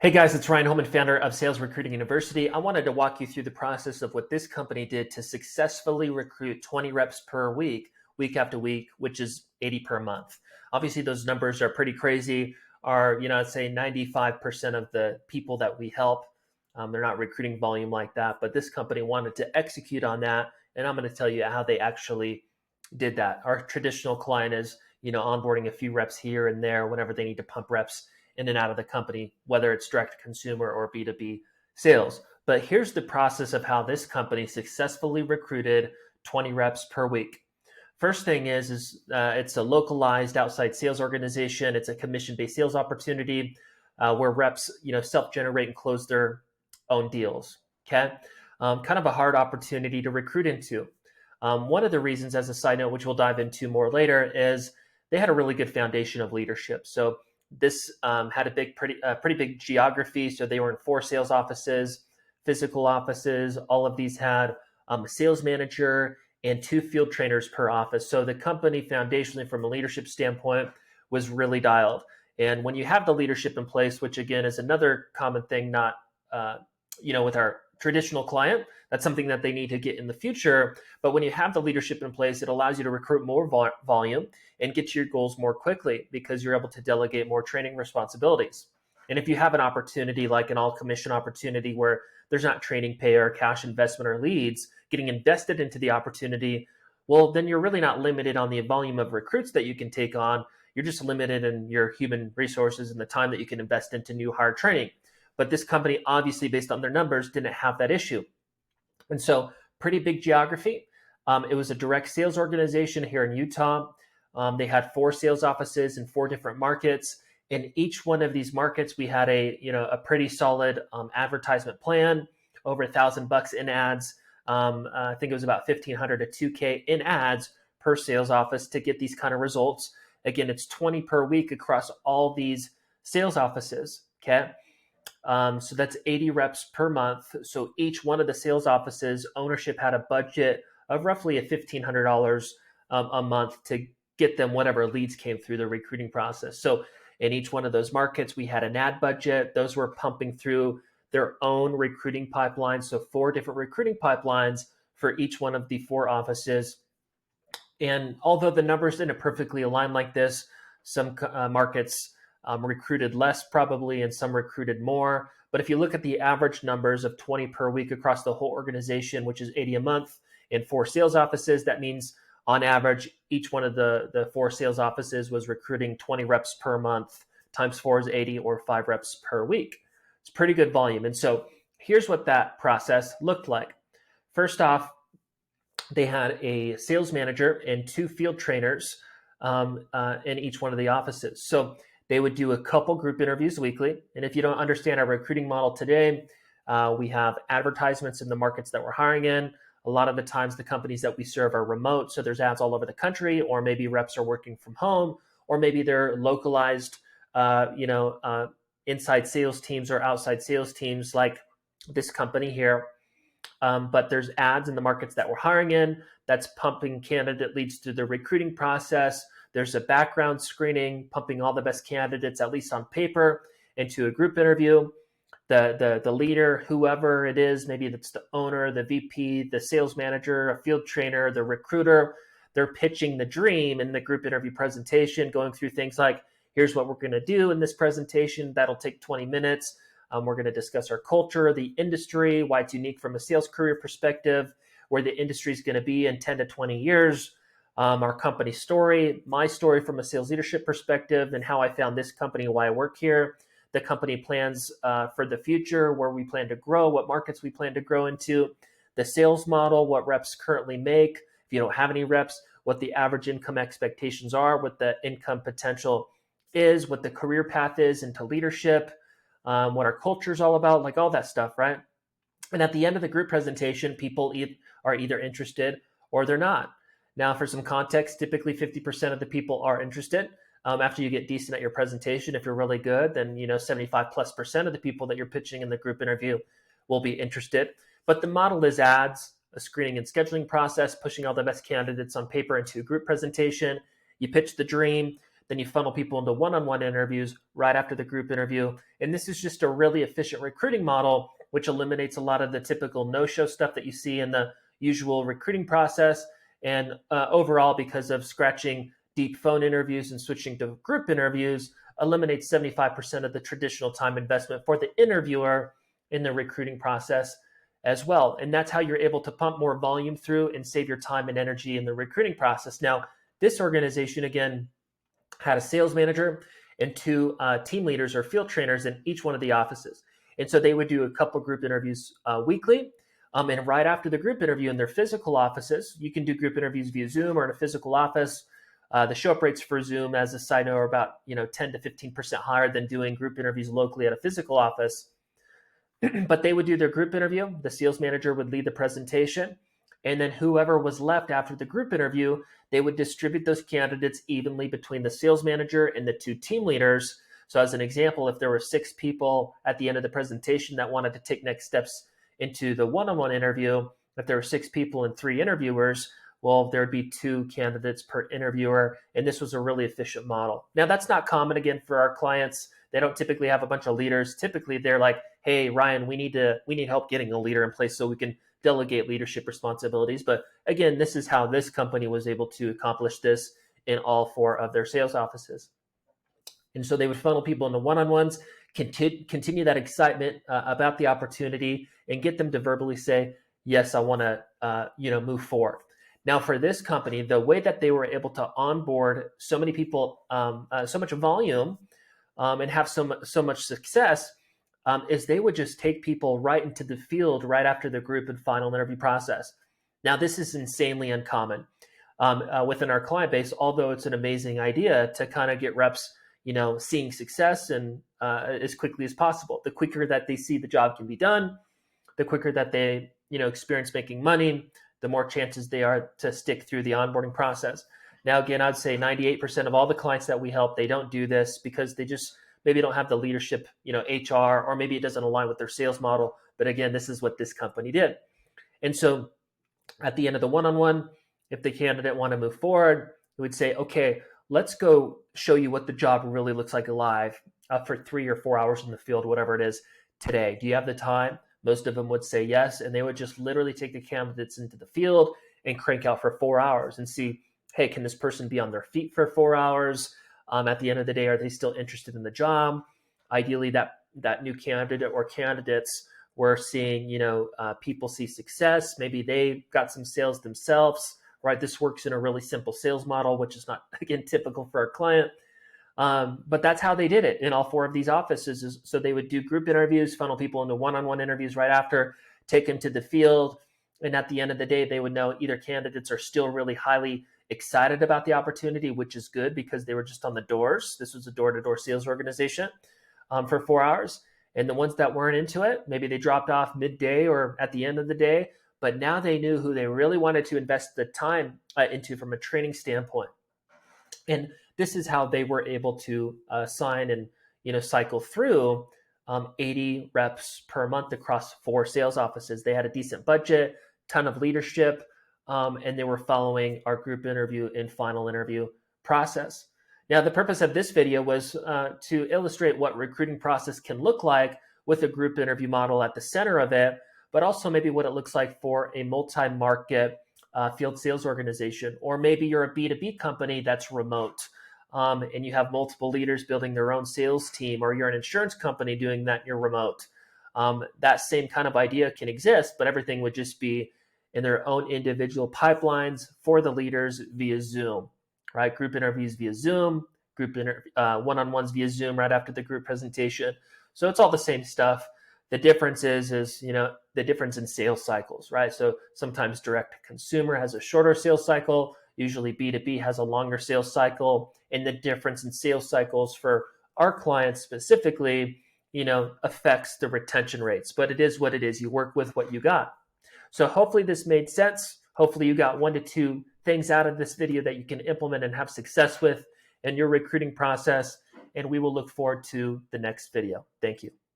Hey guys, it's Ryan Holman, founder of Sales Recruiting University. I wanted to walk you through the process of what this company did to successfully recruit 20 reps per week, week after week, which is 80 per month. Obviously, those numbers are pretty crazy. I'd say 95% of the people that we help, they're not recruiting volume like that, but this company wanted to execute on that. And I'm going to tell you how they actually did that. Our traditional client is, onboarding a few reps here and there whenever they need to pump reps in and out of the company, whether it's direct to consumer or B2B sales. But here's the process of how this company successfully recruited 20 reps per week. First thing is it's a localized outside sales organization. It's a commission-based sales opportunity where reps, self-generate and close their own deals. Okay, kind of a hard opportunity to recruit into. One of the reasons, as a side note, which we'll dive into more later, is they had a really good foundation of leadership. So this had a pretty big geography. So they were in 4 sales offices, physical offices. All of these had a sales manager and 2 field trainers per office. So the company foundationally, from a leadership standpoint, was really dialed. And when you have the leadership in place, which again is another common thing, not with our traditional client, that's something that they need to get in the future. But when you have the leadership in place, it allows you to recruit more volume and get to your goals more quickly because you're able to delegate more training responsibilities. And if you have an opportunity like an all commission opportunity where there's not training pay or cash investment or leads getting invested into the opportunity, well, then you're really not limited on the volume of recruits that you can take on. You're just limited in your human resources and the time that you can invest into new hire training. But this company, obviously, based on their numbers, didn't have that issue. And so pretty big geography. It was a direct sales organization here in Utah. They had 4 sales offices in 4 different markets. In each one of these markets, we had a pretty solid advertisement plan, over $1,000 in ads. I think it was about $1,500 to $2,000 in ads per sales office to get these kind of results. Again, it's 20 per week across all these sales offices. Okay. So that's 80 reps per month. So each one of the sales offices ownership had a budget of roughly $1,500 a month to get them whatever leads came through the recruiting process. So in each one of those markets, we had an ad budget. Those were pumping through their own recruiting pipelines. So 4 different recruiting pipelines for each one of the 4 offices. And although the numbers didn't perfectly align like this, some markets recruited less probably, and some recruited more. But if you look at the average numbers of 20 per week across the whole organization, which is 80 a month in 4 sales offices, that means on average, each one of the 4 sales offices was recruiting 20 reps per month, times 4 is 80, or 5 reps per week. It's pretty good volume. And so here's what that process looked like. First off, they had a sales manager and 2 field trainers in each one of the offices. So they would do a couple group interviews weekly. And if you don't understand our recruiting model today, we have advertisements in the markets that we're hiring in. A lot of the times the companies that we serve are remote. So there's ads all over the country, or maybe reps are working from home, or maybe they're localized, inside sales teams or outside sales teams like this company here. But there's ads in the markets that we're hiring in that's pumping candidate leads through the recruiting process. There's a background screening, pumping all the best candidates, at least on paper, into a group interview. The leader, whoever it is, maybe it's the owner, the VP, the sales manager, a field trainer, the recruiter, they're pitching the dream in the group interview presentation, going through things like, here's what we're going to do in this presentation. That'll take 20 minutes. We're going to discuss our culture, the industry, why it's unique from a sales career perspective, where the industry is going to be in 10 to 20 years. Our company story, my story from a sales leadership perspective, and how I found this company, why I work here, the company plans for the future, where we plan to grow, what markets we plan to grow into, the sales model, what reps currently make. If you don't have any reps, what the average income expectations are, what the income potential is, what the career path is into leadership, what our culture is all about, like all that stuff, right? And at the end of the group presentation, people are either interested or they're not. Now, for some context, typically 50% of the people are interested. After you get decent at your presentation, if you're really good, then 75+% of the people that you're pitching in the group interview will be interested. But the model is ads, a screening and scheduling process, pushing all the best candidates on paper into a group presentation. You pitch the dream. Then you funnel people into one-on-one interviews right after the group interview. And this is just a really efficient recruiting model, which eliminates a lot of the typical no-show stuff that you see in the usual recruiting process. And overall, because of scratching deep phone interviews and switching to group interviews, eliminates 75% of the traditional time investment for the interviewer in the recruiting process as well. And that's how you're able to pump more volume through and save your time and energy in the recruiting process. Now, this organization, again, had a sales manager and two team leaders or field trainers in each one of the offices. And so they would do a couple group interviews weekly. And right after the group interview in their physical offices, you can do group interviews via Zoom or in a physical office. The show-up rates for Zoom, as a side note, are about 10 to 15% higher than doing group interviews locally at a physical office. But they would do their group interview. The sales manager would lead the presentation. And then whoever was left after the group interview, they would distribute those candidates evenly between the sales manager and the two team leaders. So as an example, if there were 6 people at the end of the presentation that wanted to take next steps into the one-on-one interview, if there were 6 people and 3 interviewers, well, there would be 2 candidates per interviewer. And this was a really efficient model. Now, that's not common, again, for our clients. They don't typically have a bunch of leaders. Typically, they're like, hey, Ryan, we need help getting a leader in place so we can delegate leadership responsibilities. But again, this is how this company was able to accomplish this in all 4 of their sales offices. And so they would funnel people into one-on-ones, continue that excitement about the opportunity, and get them to verbally say, yes, I want to move forward. Now, for this company, the way that they were able to onboard so many people, so much volume, and have so much success, is they would just take people right into the field right after the group and final interview process. Now, this is insanely uncommon within our client base, although it's an amazing idea to kind of get reps, seeing success and as quickly as possible. The quicker that they see the job can be done, the quicker that they, experience making money, the more chances they are to stick through the onboarding process. Now, again, I'd say 98% of all the clients that we help, they don't do this because they just maybe don't have the leadership, HR, or maybe it doesn't align with their sales model. But again, this is what this company did. And so at the end of the one-on-one, if the candidate want to move forward, we would say, okay, let's go show you what the job really looks like live for 3 or 4 hours in the field, whatever it is today. Do you have the time? Most of them would say yes. And they would just literally take the candidates into the field and crank out for 4 hours and see, hey, can this person be on their feet for 4 hours? At the end of the day, are they still interested in the job? Ideally, that new candidate or candidates were seeing, people see success. Maybe they got some sales themselves, right? This works in a really simple sales model, which is not, again, typical for our client. But that's how they did it in all 4 of these offices. So they would do group interviews, funnel people into one-on-one interviews right after, take them to the field. And at the end of the day, they would know either candidates are still really highly excited about the opportunity, which is good because they were just on the doors. This was a door-to-door sales organization for 4 hours. And the ones that weren't into it, maybe they dropped off midday or at the end of the day, but now they knew who they really wanted to invest the time into from a training standpoint. And this is how they were able to sign and cycle through 80 reps per month across 4 sales offices. They had a decent budget, ton of leadership, and they were following our group interview and final interview process. Now, the purpose of this video was to illustrate what recruiting process can look like with a group interview model at the center of it, but also maybe what it looks like for a multi-market field sales organization, or maybe you're a B2B company that's remote and you have multiple leaders building their own sales team, or you're an insurance company doing that, you're remote. That same kind of idea can exist, but everything would just be in their own individual pipelines for the leaders via Zoom, right? Group interviews via Zoom, one-on-ones via Zoom right after the group presentation. So it's all the same stuff. The difference is the difference in sales cycles, right? So sometimes direct to consumer has a shorter sales cycle. Usually B2B has a longer sales cycle. And the difference in sales cycles for our clients specifically, affects the retention rates. But it is what it is. You work with what you got. So hopefully this made sense. Hopefully you got 1 to 2 things out of this video that you can implement and have success with in your recruiting process. And we will look forward to the next video. Thank you.